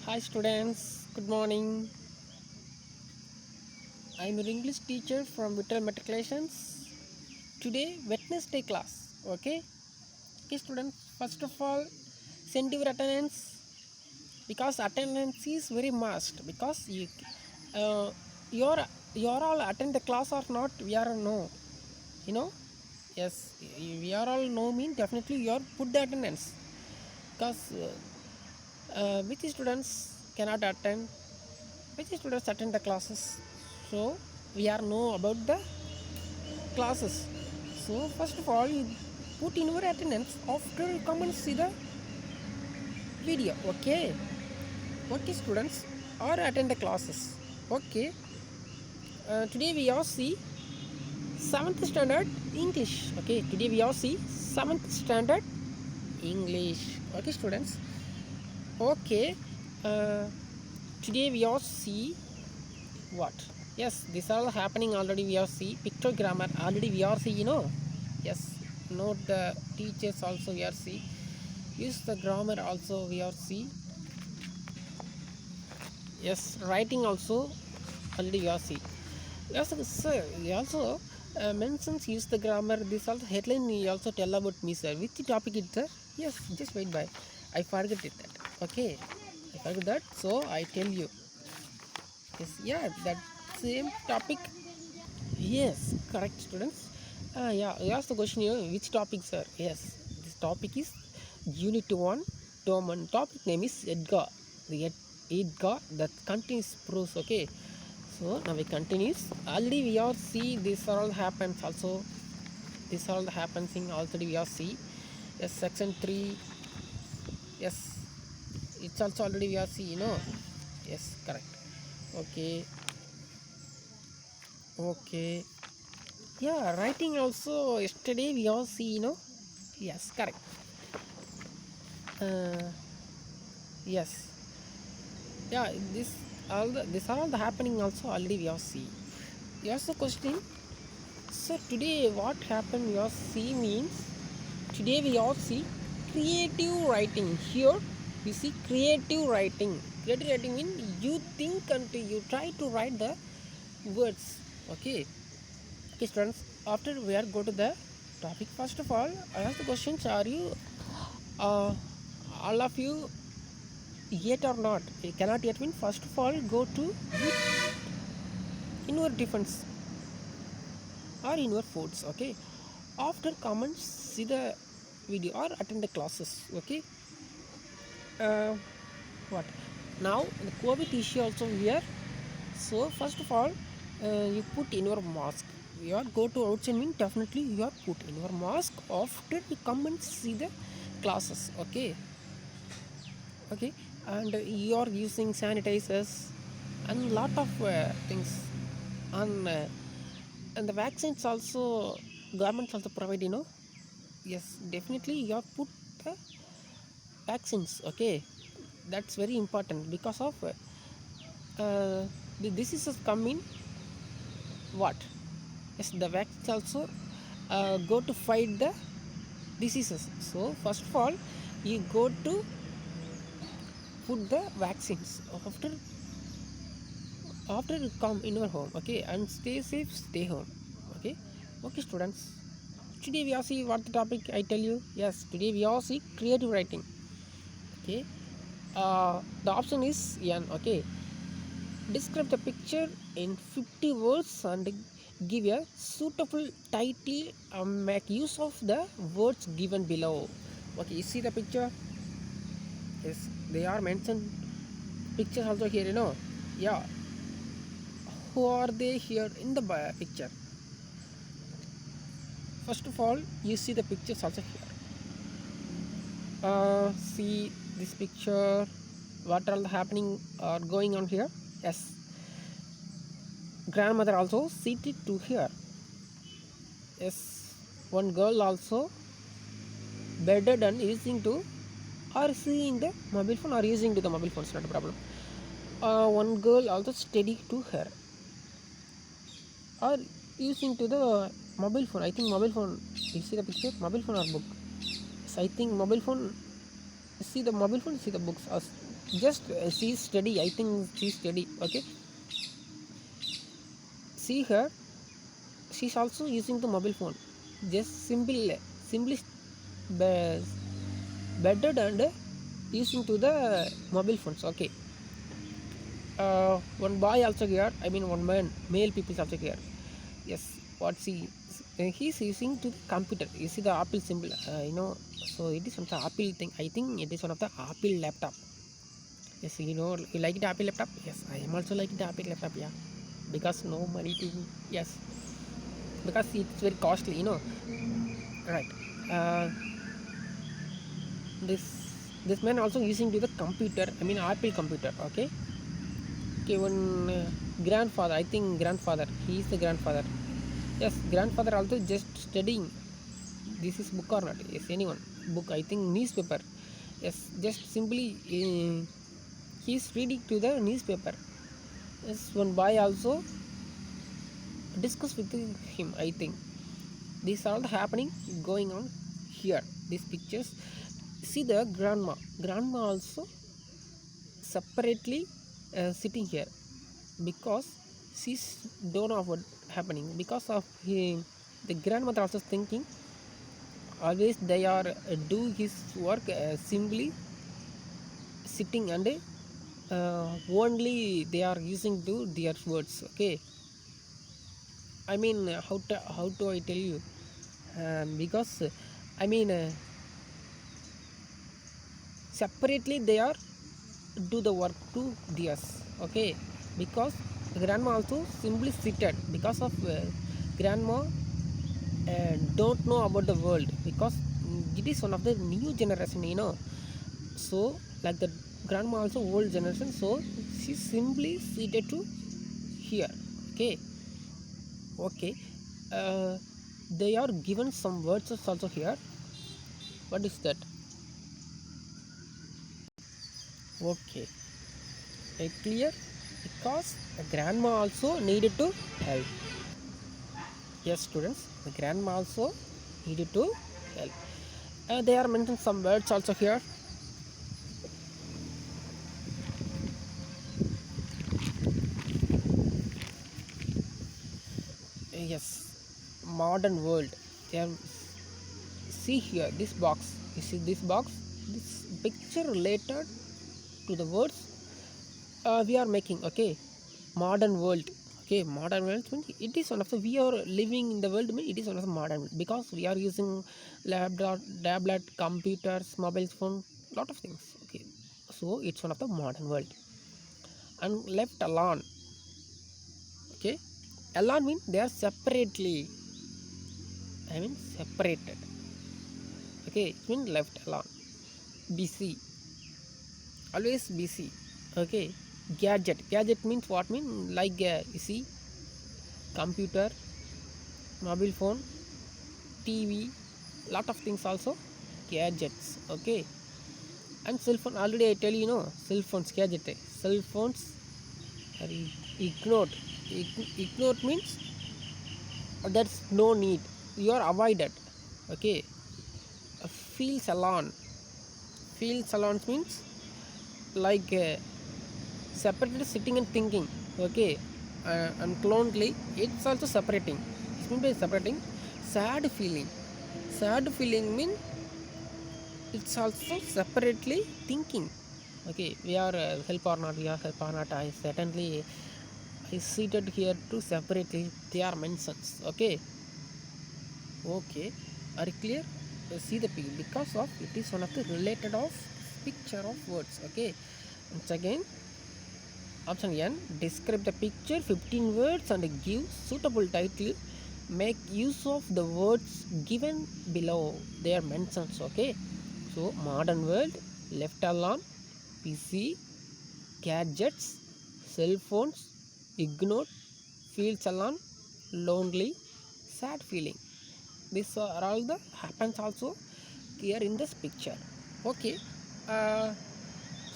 Hi students, good morning. I am your English teacher from Vittal Matriculations. Today Wednesday class. Okay students, first of all send your attendance because attendance is very must because uh, you're you're all attend the class or not, we are no, you know. Yes, we are all no mean definitely you are put the attendance because which students cannot attend, which students attend the classes, so we are know about the classes. So first of all you put in your attendance after you come and see the video. Okay students, or attend the classes. Okay, today we all see 7th standard English. Okay, today we all see 7th standard English. Okay students. Okay, uh, today we all see what? Yes, these are all happening already. We are see pictogrammar already we are see, you know. Yes, note the teachers also we are see, use the grammar also we are see. Yes, writing also already we are see. Yes sir, we also mentions use the grammar. This also headline you also tell about me sir, which topic is sir? Yes, just wait by, I forget it that. Okay, I forget that, so I tell you. Yes, yeah, that same topic. Yes, correct, students. Yeah, you asked the question here, which topic, sir? Yes, this topic is Unit 1, Term 1. Topic name is Edgar. Edgar that continues proofs. Okay, so now we continues. Already we are see this all happens also. This all happens in already we are see. Yes, section 3. Yes, it's also already we are see, you know. Yes, correct. Okay, okay. Yeah, writing also yesterday we all see, you know. Yes, correct. uh, yes, yeah, this are all the happening also already we have see. Here's the question. So today what happened we have see means, today we all see creative writing. Here we see creative writing. Creative writing means you think and you try to write the words. Okay, students, after we are go to the topic. First of all, I ask the questions, are you uh, all of you yet or not? You cannot yet win. First of all, go to in your defense or in your forts. Okay, after comments, see the video or attend the classes. Okay, uh, what now the COVID issue also here. So first of all, you put in your mask. You are go to outside mean definitely you are put in your mask after you come and see the classes. Okay, and you are using sanitizers and lot of things, and the vaccines also governments also provide, you know. Yes, definitely you have put the vaccines. Okay, that's very important because of the diseases come in what. Yes, the vaccines also go to fight the diseases. So first of all you go to put the vaccines after you come in your home. Okay, and stay safe, stay home. Okay, students, today we are see what the topic I tell you. Yes, today we are see creative writing. Okay, the option is n. Okay, describe the picture in 50 words and give a suitable title and make use of the words given below. Okay, you see the picture. Yes, they are mentioned pictures also here, you know. Yeah, who are they here in the picture? First of all, you see the pictures also here. See this picture, what are happening or going on here. Yes, grandmother also seated to here. Yes, one girl also bedded and using to or seeing the mobile phone or using to the mobile phone is not a problem. One girl also steady to her or using to the mobile phone. I think mobile phone, you see the picture, mobile phone or book. So I think mobile phone, see the mobile phone, see the books. just she's steady, I think she's steady. Okay, see her, she's also using the mobile phone, just simply be- bedded and using to the mobile phones. Okay, one boy also here, I mean one male people also here. Yes, what see, he's using to the computer. You see the Apple symbol, so it is one of the Apple thing. I think it is one of the Apple laptop. Yes, you like the Apple laptop. Yes, I am also like the Apple laptop. Yeah, because no money to me. Yes, because it's very costly. Right. Uh, this this man also using to the computer. I mean Apple computer. Okay. Okay, one grandfather. I think grandfather. He is the grandfather. Yes, grandfather also just studying. This is book or not? Yes, anyone book. I think newspaper. Yes, just simply he is reading to the newspaper. Yes, one boy also discuss with him. I think these are all happening going on here. These pictures. See the grandma. Grandma also separately sitting here because she's don't know what happening because of him. The grandmother also thinking always they are do his work simply sitting and only they are using to their words. Okay, I mean how to I tell you, because I mean separately they are do the work to theirs. Okay, because grandma also simply seated because of grandma don't know about the world because it is one of the new generation, so like the grandma also old generation, so she simply seated to here. Okay, okay, uh, they are given some words also here. What is that? Okay, clear, because the grandma also needed to help. Yes, students, the grandma also needed to help. They are mentioned some words also here. Yes, modern world. They are, see here this box. You see this box. This picture related to the words we are making. Okay, modern world. Okay, modern world means it is one of the we are living in the world. Means it is one of the modern world because we are using tablet, computers, mobile phone, lot of things. Okay, so it's one of the modern world and left alone. Okay, alone means they are separately. I mean separated. Okay, it means left alone. Busy, always busy. Okay, gadget means what? Mean like you see computer, mobile phone, TV, lot of things also gadgets. Okay, and cell phone already I tell cell phones gadget. Cell phones are ignored. Ignored means there's no need, you are avoided. Okay, feels alone. Feels alone means like separated sitting and thinking. Okay, and lonely, it's also separating. It means by separating. Sad feeling. Sad feeling mean it's also separately thinking. Okay, we are help or not, we are help or not, I certainly I seated here to separately they are mentions. Okay, okay, are you clear? See the because of it is one of the related of picture of words. Okay, once again, option N, describe the picture 15 words and give suitable title. Make use of the words given below their mentions. Okay, so modern world, left alone, PC, gadgets, cell phones, ignored, feels alone, lonely, sad feeling. These are all the happens also here in this picture. Okay, uh,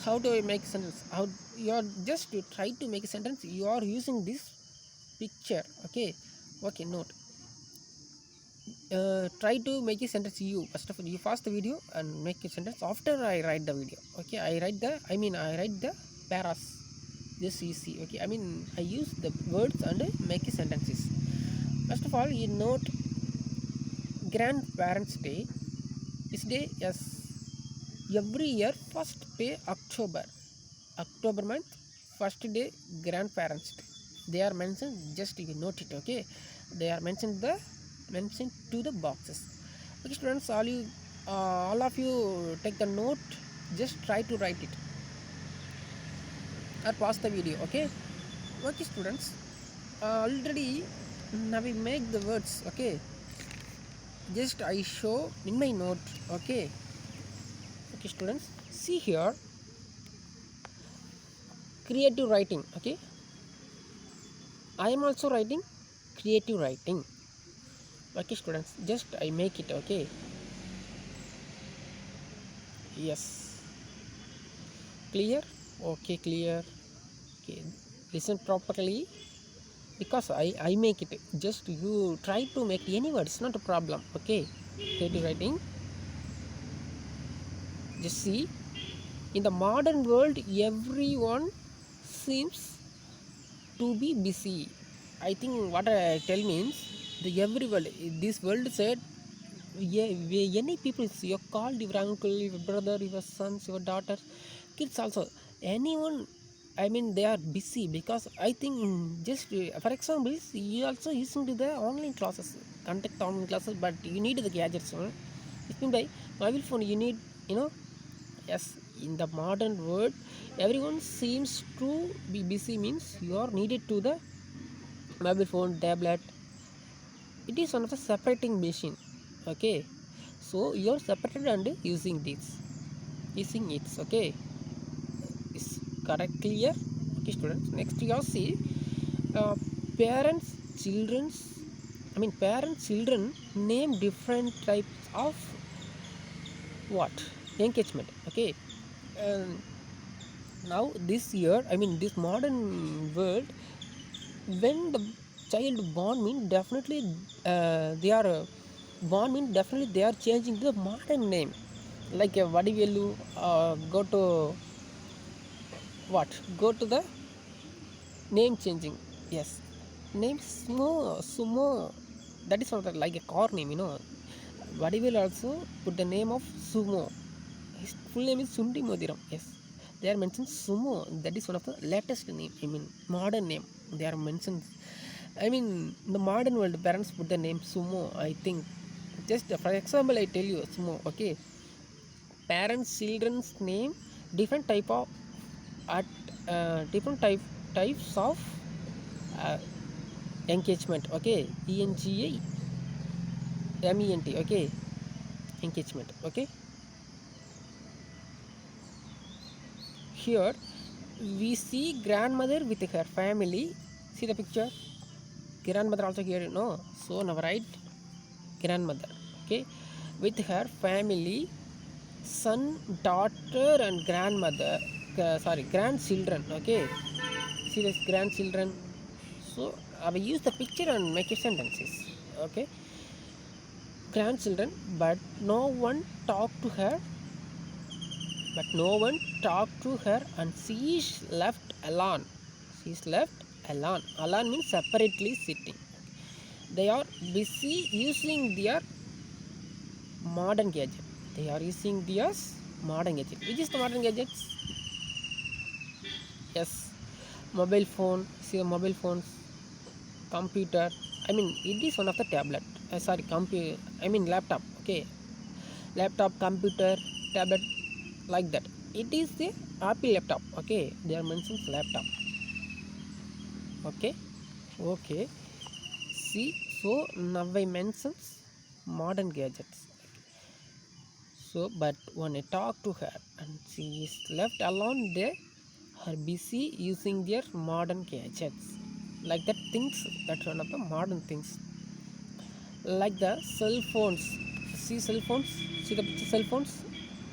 how do I make a sentence? How you are just to try to make a sentence? You are using this picture. Okay, okay. Note try to make a sentence. You first of all you pause the video and make a sentence after I write the video. Okay, I write the paras. This easy. Okay, I mean I use the words and make a sentences. First of all, you note grandparents day is day, yes, every year first day October month, first day grandparents day. They are mentioned, just you note it. Okay, they are mentioned to the boxes. Okay, students, all of you take the note. Just try to write it or pause the video. Okay, okay, students. Already now we make the words. Okay, just I show in my note. Okay, okay, students. See here, creative writing. Okay, I am also writing creative writing. Okay, students, just I make it. Okay, yes, clear. Okay, clear. Okay, listen properly, because I make it. Just you try to make any words, not a problem. Okay, creative writing. Just see, in the modern world everyone seems to be busy. I think what I tell means the every world, this world said, yeah, any people, you called your uncle, your brother, your sons, your daughters, kids also, anyone. I mean they are busy, because I think just for example you also using to the online classes, contact online classes, but you need the gadgets. It's been by mobile phone you need, you know. Yes, in the modern world everyone seems to be busy, means you are needed to the mobile phone, tablet. It is one of the separating machine. Okay, so you are separated and using using it. Okay, is correct, clear? Okay, students, next you all see, uh, parents children's parents children name different types of what engagement. Okay, um, now this year, this modern world, when the child born mean definitely they are born mean definitely they are changing the modern name, like vadivelu, go to what, go to the name changing. Yes, name sumo, that is not like a car name, vadivelu also put the name of sumo. His full name is Sundi Modiram. Yes, they are mentioned sumo. That is one of the latest name. Modern name. They are mentioned. In the modern world, parents put the name sumo. I think. Just for example, I tell you sumo. Okay, parents children's name different type of at different types of uh, engagement. Okay, ENGAMENT. Okay, engagement. Okay. Here we see grandmother with her family. See the picture, grandmother also here, so now write grandmother. Okay, with her family, son, daughter and grandmother, grandchildren. Okay, see this grandchildren. So I will use the picture and make a sentences. Okay, grandchildren, but no one talked to her, and she is left alone. She is left alone. Alone means separately sitting. They are busy using their modern gadget. They are using their modern gadget. Which is the modern gadgets? Yes, mobile phone. See the mobile phones, computer. It is one of the tablet. Computer. Laptop. Okay, laptop, computer, tablet, like that. It is the Apple laptop. Okay, they are mentioned laptop. Okay, okay. See, so now I mentions modern gadgets. So but when I talk to her and she is left alone there, her busy using their modern gadgets, like that things. That's one of the modern things, like the cell phones. See cell phones, see the picture cell phones.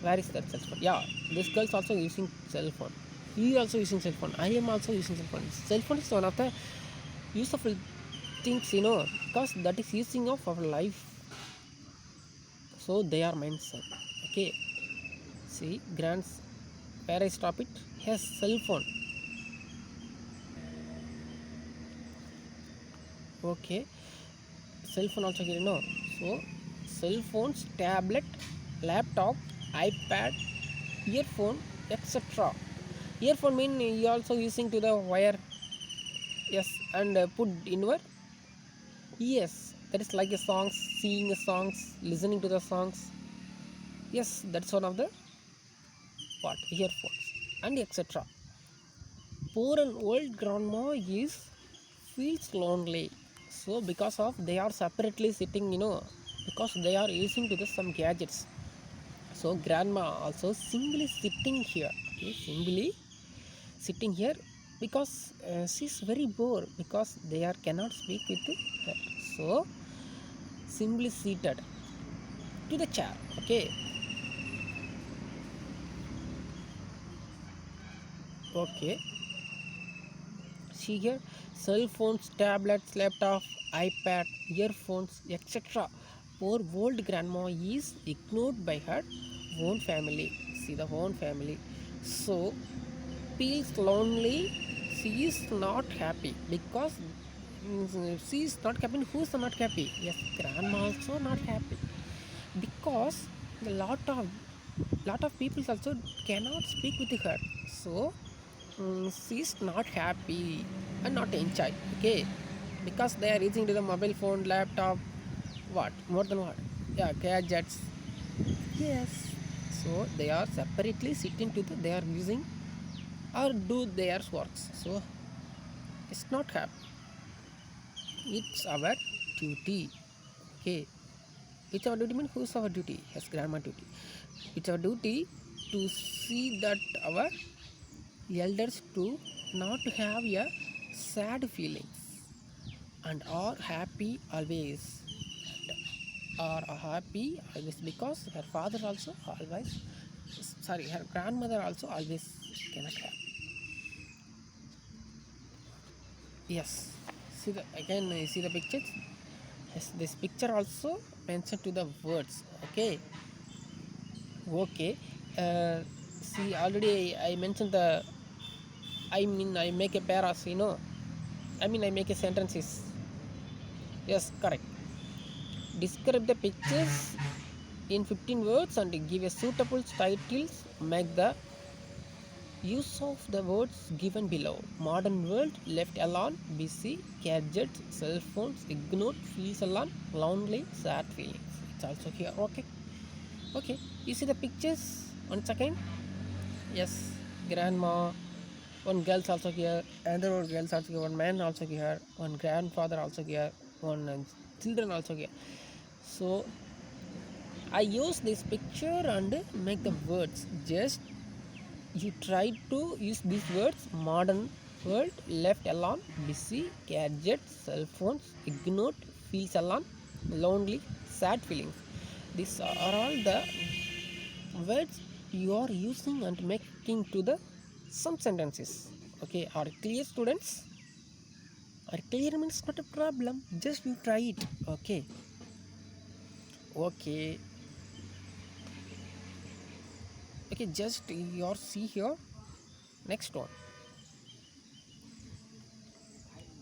Where is that cell phone? Yeah, this girl's also using cell phone. You also using cell phone. I am also using cell phone. Cell phone is one of the useful things, because that is using of our life. so they are mentioned. Okay, see grants where I stop it. Yes, cell phone. Okay, cell phone also here, no. So cell phones, tablet, laptop, iPad, earphone, etc. Earphone mean you also using to the wire. Yes, and put in your yes, that is like a songs, seeing the songs, listening to the songs. Yes, that's one of the what earphones and etc. Poor and old grandma is feels lonely. So because of they are separately sitting, because they are using to the some gadgets. So grandma also simply sitting here. Okay, simply sitting here because she's very bored because they are cannot speak with her. So simply seated to the chair. Okay, okay. See here, cell phones, tablets, laptop, iPad, earphones, etc. Poor old grandma is ignored by her own family. See the own family. So feels lonely. She is not happy because she is not happy. Who's not happy? Yes, grandma also not happy because a lot of people also cannot speak with her. So she's not happy and not enjoy. Okay, because they are using to the mobile phone, laptop, what more than what? Yeah, gadgets. Yes. So they are separately sitting to the they are using or do their works. So it's not happy. It's our duty. Okay. It's our duty means who's our duty? Yes, grandma duty. It's our duty to see that our elders to not have a sad feelings and are happy always and are happy always because her father also always sorry her grandmother also always cannot have. Yes, see the again you see the pictures. Yes, this picture also mentioned to the words. Okay, okay. See already I mentioned the I mean I make a paras, I mean I make a sentences. Yes, correct. Describe the pictures in 15 words and give a suitable titles. Make the use of the words given below. Modern world, left alone, busy, gadgets, cell phones, ignored, feels alone, lonely, sad feelings. It's also here. Okay. Okay. You see the pictures once again? Yes. Grandma, one girl's also here, another girl's also here, one man also here, one grandfather also here, one children also here. So I use this picture and make the words. Just you try to use these words. Modern world, left alone, busy, gadgets, cell phones, ignored, feels alone, lonely, sad feelings. These are all the words you are using and making to the some sentences. Okay, are clear, students? Are clear means not a problem. Just you try it. Okay. Okay. Okay, just your see here. Next one.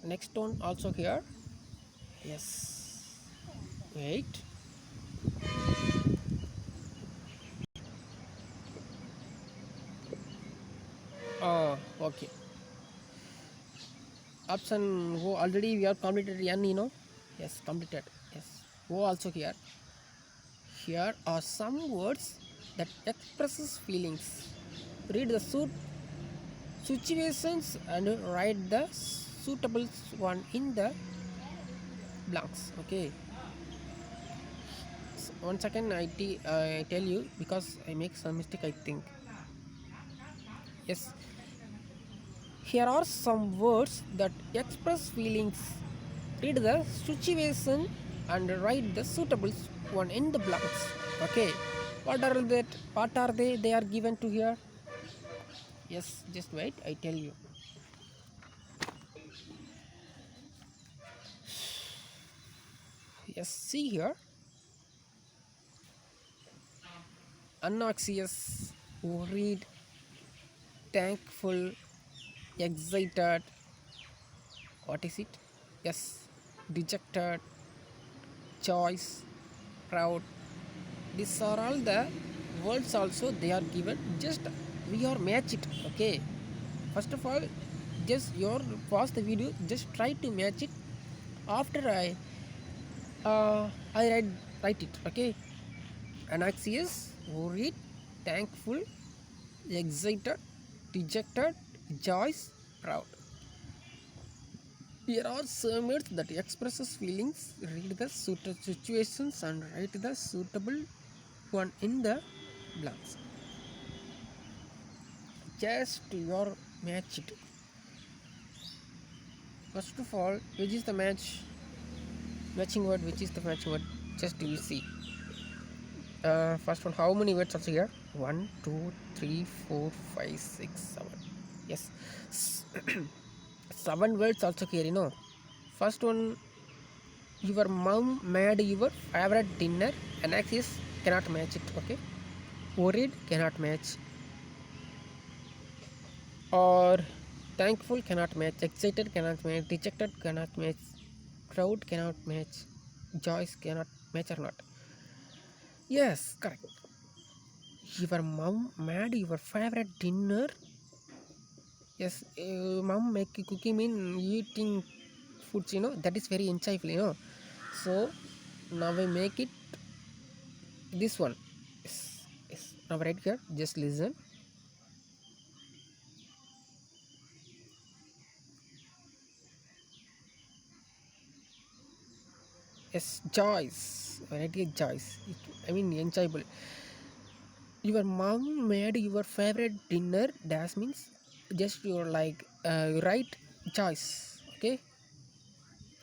Next one also here. Yes. Wait. Okay. Option O already we have completed N, Yes, completed. Yes. O also here. Here are some words that expresses feelings. Read the situations and write the suitable one in the blanks. Okay. So one second, I tell you because I make some mistake. I think. Yes. Here are some words that express feelings. Read the situation and write the suitable one in the blanks. Okay. What are that? What are they? They are given to here. Yes. Just wait. I tell you. Yes. See here. anxious, worried, thankful, excited. What is it? Yes, dejected, choice, proud. These are all the words also they are given. Just we are match it. Okay. First of all, just your pause the video. Just try to match it. After I write it. Okay. Anxious, worried, thankful, excited, dejected, joyous, proud. Here are some words that expresses feelings. Read the suitable situations and write the suitable one in the blanks. Just your match it. First of all, which is the matching word? Which is the matching word? Just you see. First one, how many words also here? 1, 2, 3, 4, 5, 6, 7. Yes, 7 words also here. You know, first one, your mom made your favorite dinner. Anxious cannot match it. Okay, worried cannot match, or thankful cannot match, excited cannot match, dejected cannot match, proud cannot match, joyous cannot match or not. Yes, correct. Your mom made your favorite dinner. Yes, mom make cooking mean eating foods, you know, that is very enjoyable, you know. So now I make it this one. Yes, yes. Now right here, just listen. Yes, choice. Right here, choice. I mean enjoyable. Your mom made your favorite dinner. That means just your like right choice. Okay.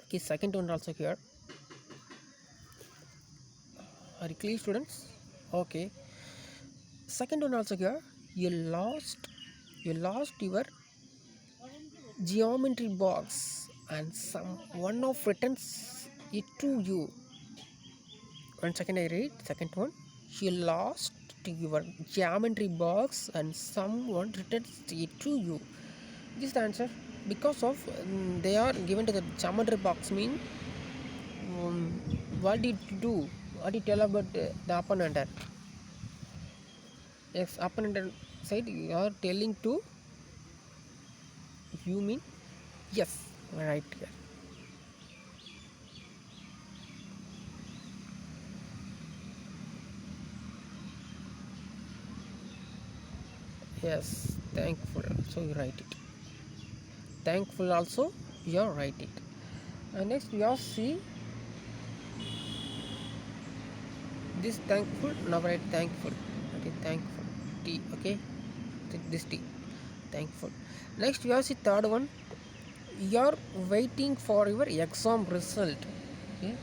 Okay. Second one also here. Are you clear, students? Okay. Second one also here. You lost. You lost your geometry box, and one of returns it to you. 1 second, I read. Second one. You lost your geometry box, and someone returns it to you. This is the answer. Because of they are given to the geometry box mean um, what did you do? What did you tell about the opponent? Yes, opponent side you are telling to you mean yes, right here. Yes, thankful. So you write it. Thankful also you write it. Next we have see this thankful. Now write thankful. Okay, thankful. T. Okay, this T. Thankful. Next we have see third one. You're waiting for your exam result. Okay,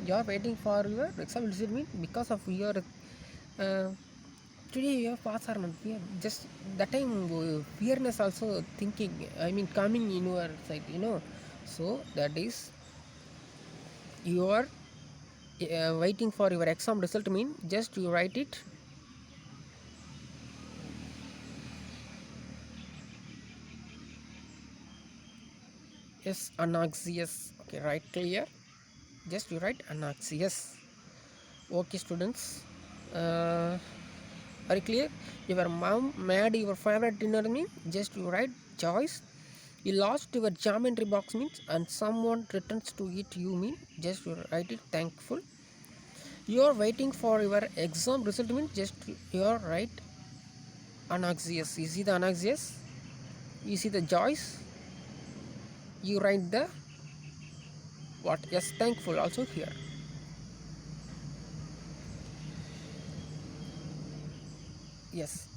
you're waiting for your exam result mean because of your today you have pass or not. Yeah, just that time fearness also thinking. I mean coming in your side, you know. So that is you are waiting for your exam result mean just you write it. Yes, anxious. Okay, right clear. Just you write anxious. Okay, students. Are you clear? Your mom made your favorite dinner mean just you write choice. You lost your geometry box means and someone returns to it you mean just you write it thankful. You are waiting for your exam result means just you are right anxious. You see the anxious? You see the joys? You write the what? Yes, thankful also here. Yes,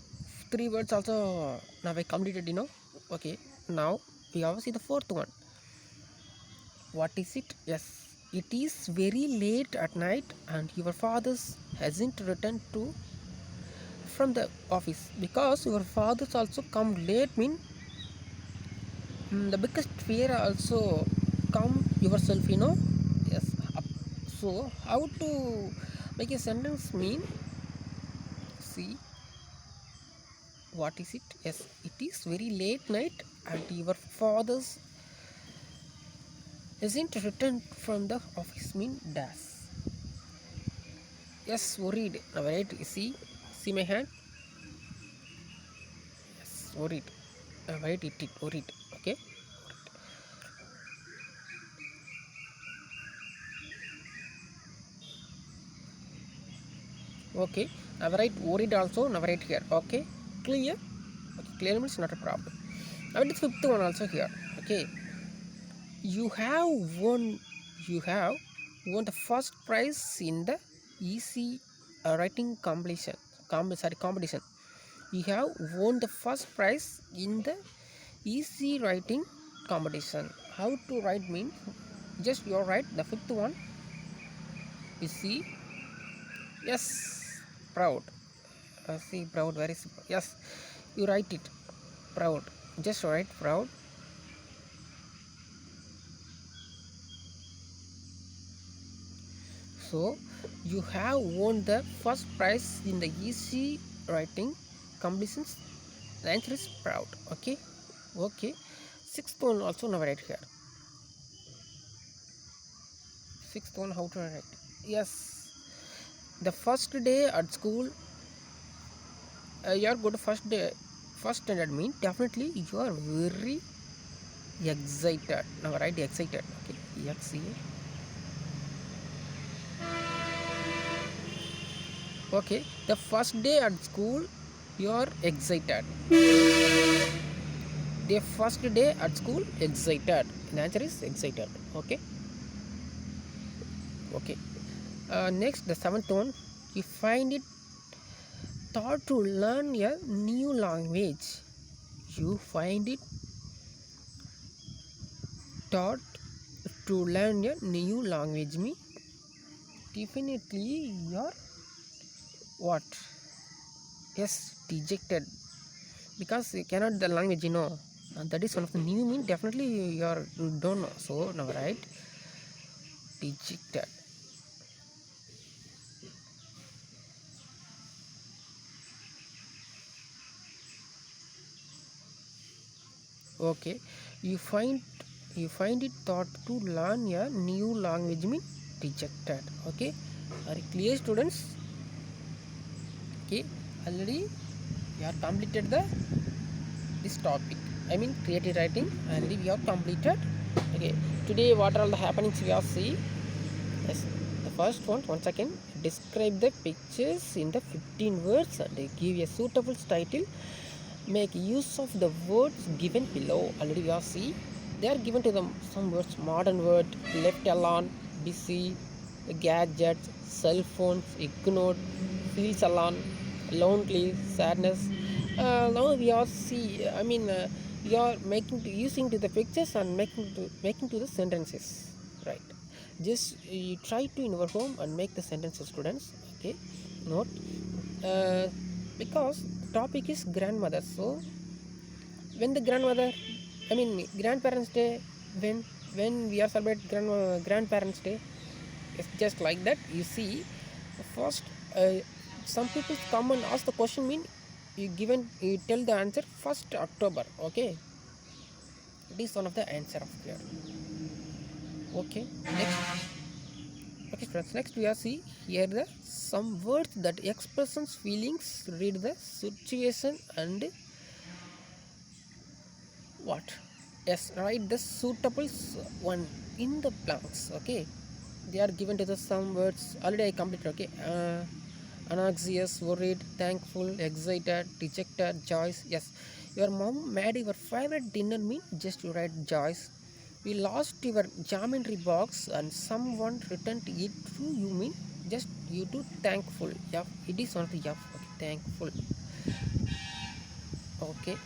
3 words also now I completed, you know. Okay, now we have see the fourth one. What is it? Yes, it is very late at night and your father hasn't returned to from the office because your father's also come late mean the biggest fear also come yourself, you know. Yes, so how to make a sentence mean see what is it. Yes, it is very late night and your father's isn't returned from the office mean dash. Yes, worried. Now right, see my hand. Yes, worried. Now right, it worried. Okay. Okay. Now right, worried also. Now right here. Okay. Clear. Okay, clear means not a problem. Now the fifth one also here. Okay. You have won. You have won the first prize in the easy writing competition. Competition. You have won the first prize in the easy writing competition. How to write means just you write the fifth one. You see, yes, proud. See, proud, very simple. Yes, you write it, proud. Just write proud. So, you have won the first prize in the easy writing competitions. The answer is proud. Okay, okay. Sixth one also now write here. Sixth one, how to write? Yes, the first day at school. You are good first day, first standard mean definitely you are very excited. Now write excited. Okay, okay, the first day at school you are excited. The first day at school excited. The answer is excited. Okay, okay. Next, the seventh one, you find it thought to learn a new language. You find it thought to learn a new language me definitely you're what? Yes, dejected because you cannot the language, and that is one of the new mean definitely you don't know. So now right, dejected. Okay, you find it thought to learn a new language mean dejected. Okay, are you clear, students? Okay, already you have completed this topic. I mean creative writing already we have completed. Okay, today what are all the happenings we have see? Yes, the first one, once again, describe the pictures in the 15 words and give a suitable title. Make use of the words given below. Already we have see. They are given to them some words: modern word, left alone, busy, gadgets, cell phones, ignored, feels alone, lonely, sadness. Now we are see. I mean, we are using to the pictures and making to the sentences, right? Just you try to in your home and make the sentences, students. Okay, note because the topic is grandmother. So when the grandmother, I mean grandparents day, when we are celebrate grandparents day, it's just like that. You see, first some people come and ask the question mean you tell the answer 1st October. Okay, it is one of the answer of here. Okay, next. Okay, friends, next we are see here the some words that expressions feelings. Read the situation and what? Yes, write the suitable one in the blanks. Okay, they are given to the some words already I completed. Okay, anxious, worried, thankful, excited, dejected, joyous. Yes, your mom made your favorite dinner meal, just you write joyous. We lost your geometry box and someone returned it to you mean just you do thankful. Yeah, it is not the yeah. Okay, thankful. Okay,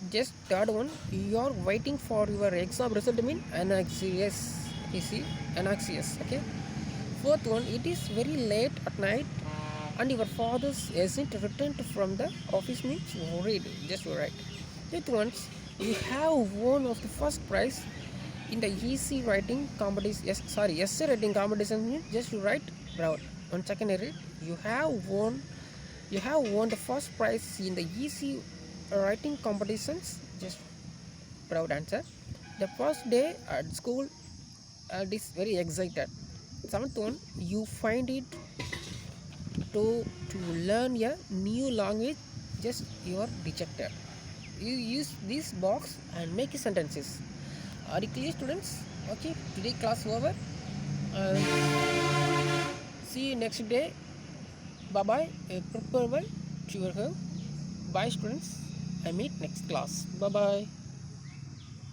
just third one, you are waiting for your exam result mean anxious. You see, anxious. Okay, fourth one, it is very late at night and your father isn't returned from the office means worried, just right. Fifth one, you have won of the first prize in the easy writing competition. Yes, essay writing competition means just you write proud. One second I read, you have won You have won the first prize in the easy writing competitions. Just proud answer. The first day at school, is very excited. Seventh one, you find it to learn a new language. Just you are dejected. You use this box and make sentences. Are you clear, students? Okay, today class over. See you next day. Bye bye. Prepare well to your home. Bye, students. I meet next class. Bye bye.